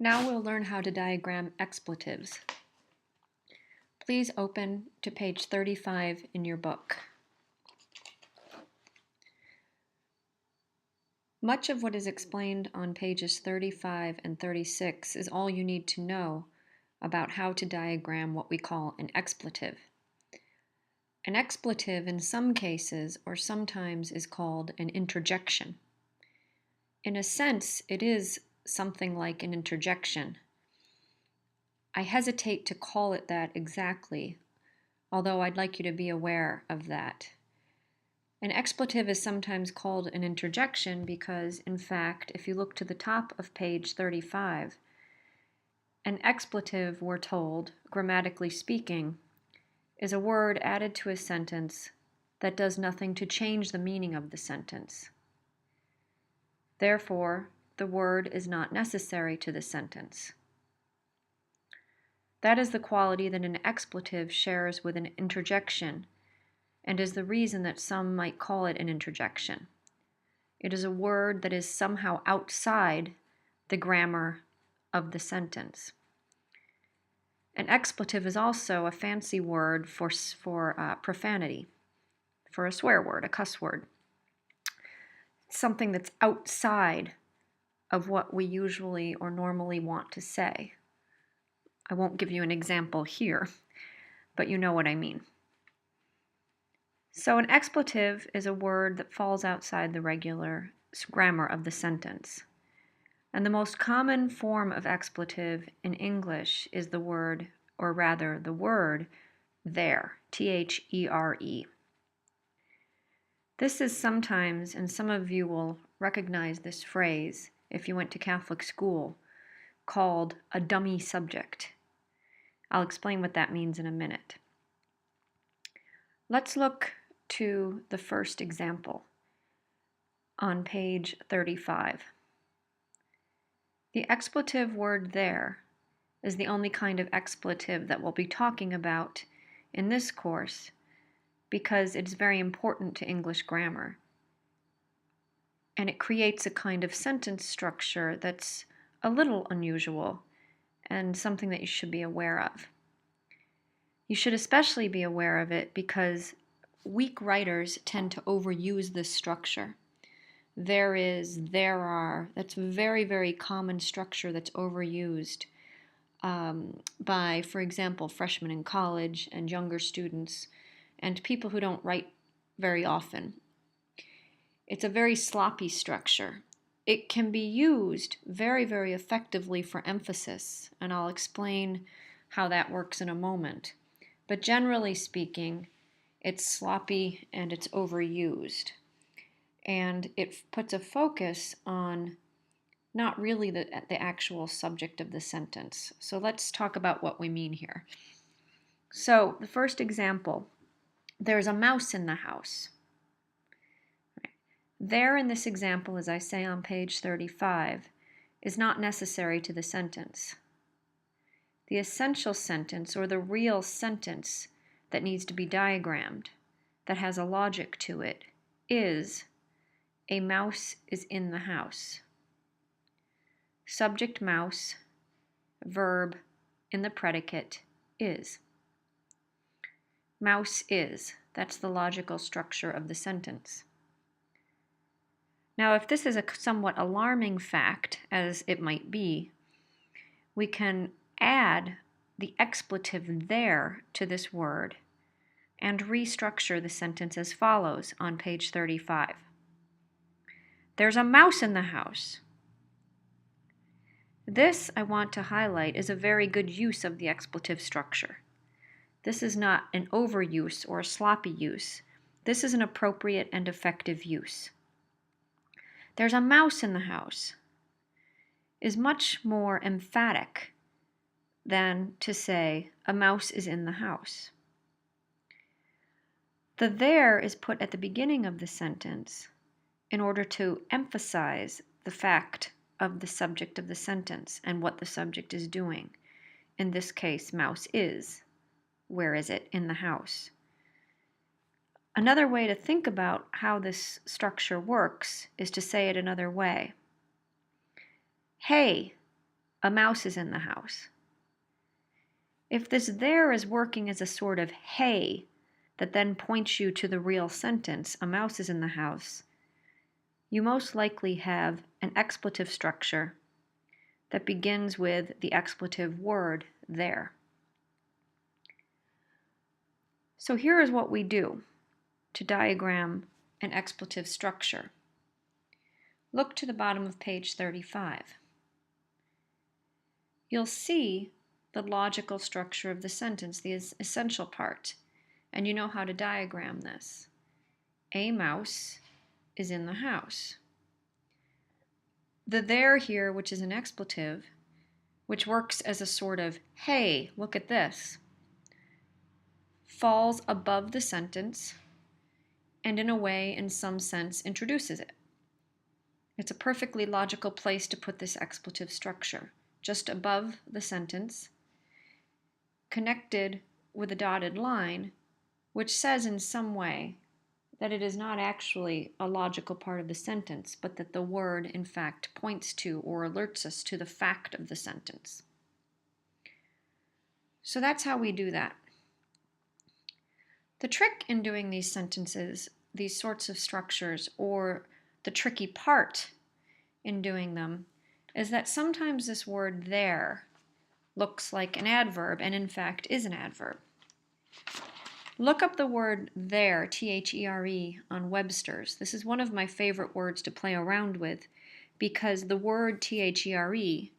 Now we'll learn how to diagram expletives. Please open to page 35 in your book. Much of what is explained on pages 35 and 36 is all you need to know about how to diagram what we call an expletive. An expletive in some cases or sometimes is called an interjection. In a sense, it is something like an interjection. I hesitate to call it that exactly, although I'd like you to be aware of that. An expletive is sometimes called an interjection because, in fact, if you look to the top of page 35, an expletive, we're told, grammatically speaking, is a word added to a sentence that does nothing to change the meaning of the sentence. Therefore, the word is not necessary to the sentence. That is the quality that an expletive shares with an interjection, and is the reason that some might call it an interjection. It is a word that is somehow outside the grammar of the sentence. An expletive is also a fancy word for profanity, for a swear word, a cuss word. It's something that's outside of what we usually or normally want to say. I won't give you an example here, but you know what I mean. So an expletive is a word that falls outside the regular grammar of the sentence. And the most common form of expletive in English is the word, or rather the word, there, T-H-E-R-E. This is sometimes, and some of you will recognize this phrase if you went to Catholic school, called a dummy subject. I'll explain what that means in a minute. Let's look to the first example on page 35. The expletive word there is the only kind of expletive that we'll be talking about in this course because it's very important to English grammar. And it creates a kind of sentence structure that's a little unusual and something that you should be aware of. You should especially be aware of it because weak writers tend to overuse this structure. There is, there are, that's a very, very common structure that's overused by, for example, freshmen in college and younger students and people who don't write very often. It's a very sloppy structure. It can be used very, very effectively for emphasis, and I'll explain how that works in a moment. But generally speaking, it's sloppy and it's overused. And it puts a focus on not really the actual subject of the sentence. So let's talk about what we mean here. So the first example, there's a mouse in the house. There in this example, as I say on page 35, is not necessary to the sentence. The essential sentence, or the real sentence that needs to be diagrammed, that has a logic to it, is a mouse is in the house. Subject mouse, verb in the predicate is. Mouse is. That's the logical structure of the sentence. Now, if this is a somewhat alarming fact, as it might be, we can add the expletive there to this word and restructure the sentence as follows on page 35. There's a mouse in the house. This, I want to highlight, is a very good use of the expletive structure. This is not an overuse or a sloppy use. This is an appropriate and effective use. There's a mouse in the house is much more emphatic than to say a mouse is in the house. The there is put at the beginning of the sentence in order to emphasize the fact of the subject of the sentence and what the subject is doing. In this case, mouse is. Where is it? In the house. Another way to think about how this structure works is to say it another way. Hey, A mouse is in the house. If this there is working as a sort of hey that then points you to the real sentence, a mouse is in the house, you most likely have an expletive structure that begins with the expletive word there. So here is what we do to diagram an expletive structure. Look to the bottom of page 35. You'll see the logical structure of the sentence, the essential part, and you know how to diagram this. A mouse is in the house. The there here, which is an expletive, which works as a sort of, hey, look at this, falls above the sentence and in a way, in some sense, introduces it. It's a perfectly logical place to put this expletive structure, just above the sentence, connected with a dotted line, which says in some way that it is not actually a logical part of the sentence, but that the word, in fact, points to or alerts us to the fact of the sentence. So that's how we do that. The trick in doing these sentences, these sorts of structures, or the tricky part in doing them, is that sometimes this word there looks like an adverb and in fact is an adverb. Look up the word there, T-H-E-R-E, on Webster's. This is one of my favorite words to play around with because the word T-H-E-R-E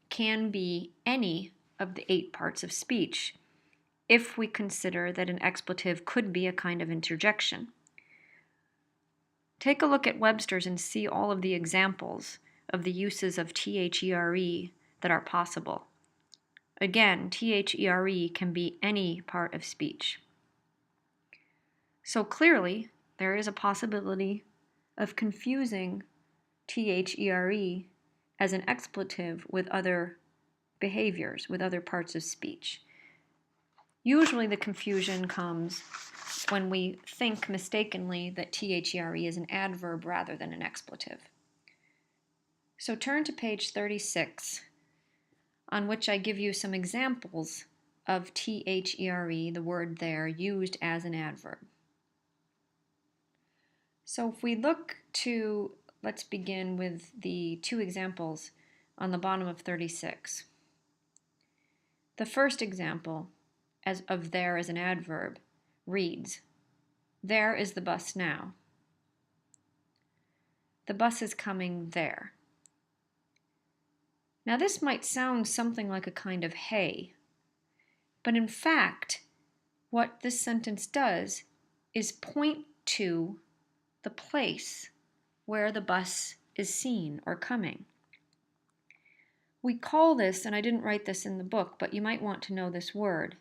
can be any of the 8 parts of speech if we consider that an expletive could be a kind of interjection. Take a look at Webster's and see all of the examples of the uses of T-H-E-R-E that are possible. Again, T-H-E-R-E can be any part of speech. So clearly, there is a possibility of confusing T-H-E-R-E as an expletive with other behaviors, with other parts of speech. Usually the confusion comes when we think mistakenly that T-H-E-R-E is an adverb rather than an expletive. So turn to page 36, on which I give you some examples of T-H-E-R-E, the word there, used as an adverb. So if we look to, let's begin with the 2 examples on the bottom of 36. The first example of there as an adverb reads, there is the bus now. The bus is coming there. Now this might sound something like a kind of hey, but in fact, what this sentence does is point to the place where the bus is seen or coming. We call this, and I didn't write this in the book, but you might want to know this word.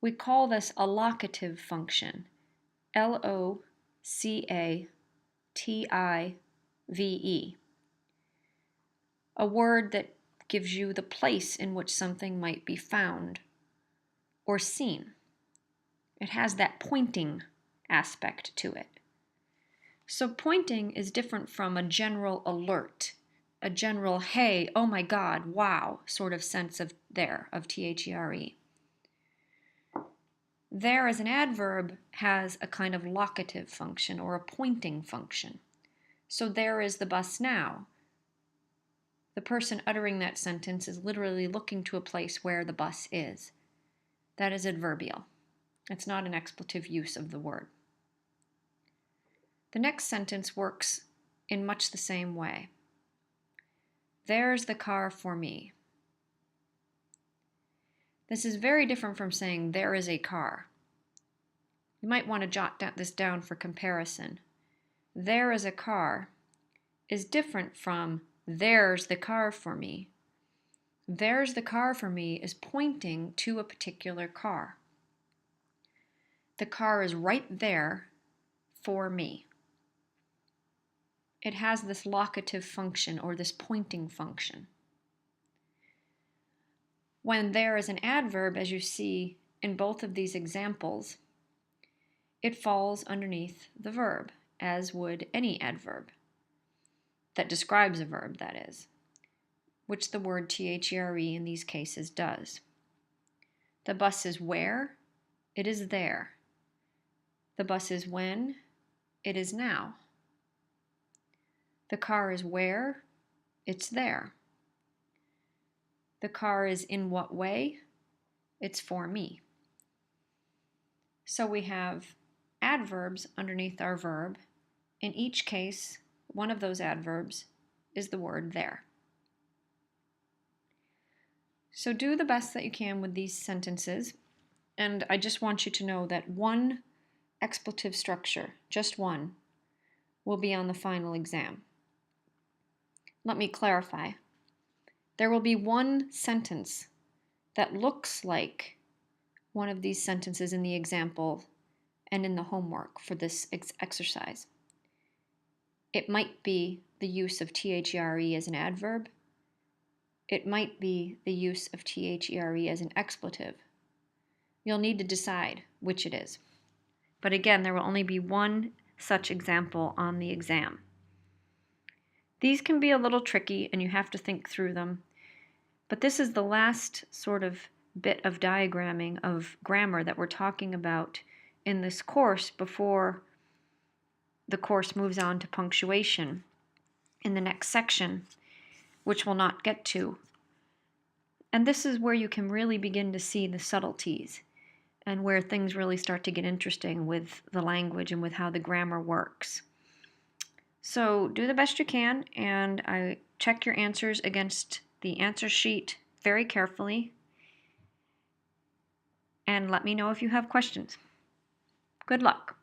We call this a locative function, L-O-C-A-T-I-V-E, a word that gives you the place in which something might be found or seen. It has that pointing aspect to it. So pointing is different from a general alert, a general, hey, oh my God, wow, sort of sense of there, of T-H-E-R-E. There as an adverb has a kind of locative function or a pointing function. So there is the bus now. The person uttering that sentence is literally looking to a place where the bus is. That is adverbial. It's not an expletive use of the word. The next sentence works in much the same way. There's the car for me. This is very different from saying there is a car. You might want to jot this down for comparison. There is a car is different from there's the car for me. There's the car for me is pointing to a particular car. The car is right there for me. It has this locative function or this pointing function. When there is an adverb, as you see in both of these examples, it falls underneath the verb, as would any adverb that describes a verb, that is. which the word THERE in these cases does. The bus is where? It is there. The bus is when? It is now. The car is where? It's there. The car is in what way? It's for me. So we have adverbs underneath our verb. In each case, one of those adverbs is the word there. So do the best that you can with these sentences, and I just want you to know that one expletive structure, just one, will be on the final exam. Let me clarify. There will be one sentence that looks like one of these sentences in the example and in the homework for this exercise. It might be the use of THERE as an adverb. It might be the use of THERE as an expletive. You'll need to decide which it is. But again, there will only be one such example on the exam. These can be a little tricky and you have to think through them, but this is the last sort of bit of diagramming of grammar that we're talking about in this course before the course moves on to punctuation in the next section, which we'll not get to. And this is where you can really begin to see the subtleties and where things really start to get interesting with the language and with how the grammar works. So do the best you can, and I check your answers against the answer sheet very carefully, and let me know if you have questions. Good luck.